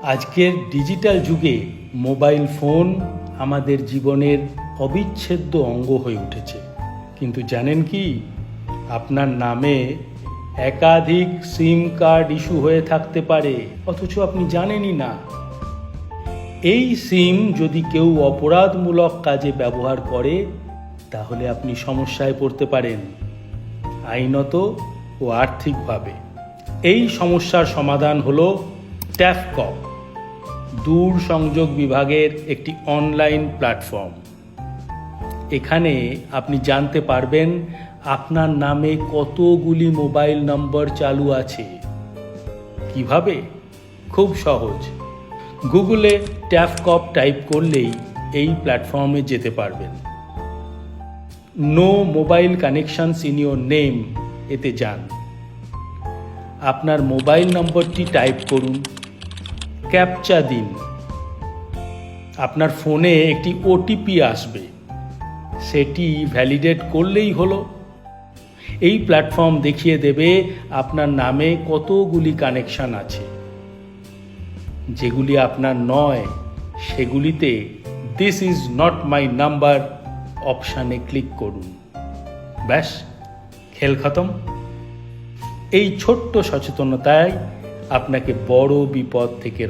আজকের ডিজিটাল যুগে mobile phone আমাদের জীবনের অবিচ্ছেদ্য অঙ্গ হয়ে উঠেছে। কিন্তু জানেন কি, আপনার নামে একাধিক সিম কার্ড ইস্যু হয়ে থাকতে পারে, অথচ আপনি জানেনই না। এই সিম যদি কেউ অপরাধমূলক কাজে ব্যবহার করে, তাহলে আপনি সমস্যায় পড়তে পারেন, আইনত ও আর্থিকভাবে। এই সমস্যার সমাধান হলো ট্যাফকপ, দূর সংযোগ বিভাগের একটি অনলাইন প্ল্যাটফর্ম। এখানে আপনি জানতে পারবেন আপনার নামে কতগুলি মোবাইল নম্বর চালু আছে। কিভাবে? খুব সহজ। গুগলে ট্যাফকপ টাইপ করলেই এই প্ল্যাটফর্মে যেতে পারবেন। No mobile connections in your name এতে যান। আপনার মোবাইল নম্বরটি টাইপ করুন, ক্যাপচা দিন। আপনার ফোনে একটি ওটিপি আসবে, সেটি ভ্যালিডেট করলেই হলো। এই প্ল্যাটফর্ম দেখিয়ে দেবে আপনার নামে কতগুলি কানেকশন আছে। যেগুলি আপনার নয়, সেগুলিতে this is not my number অপশানে ক্লিক করুন। ব্যাস, খেল খতম। এই ছোট্ট সচেতনতায় আপনাকে বড় বিপদ থেকে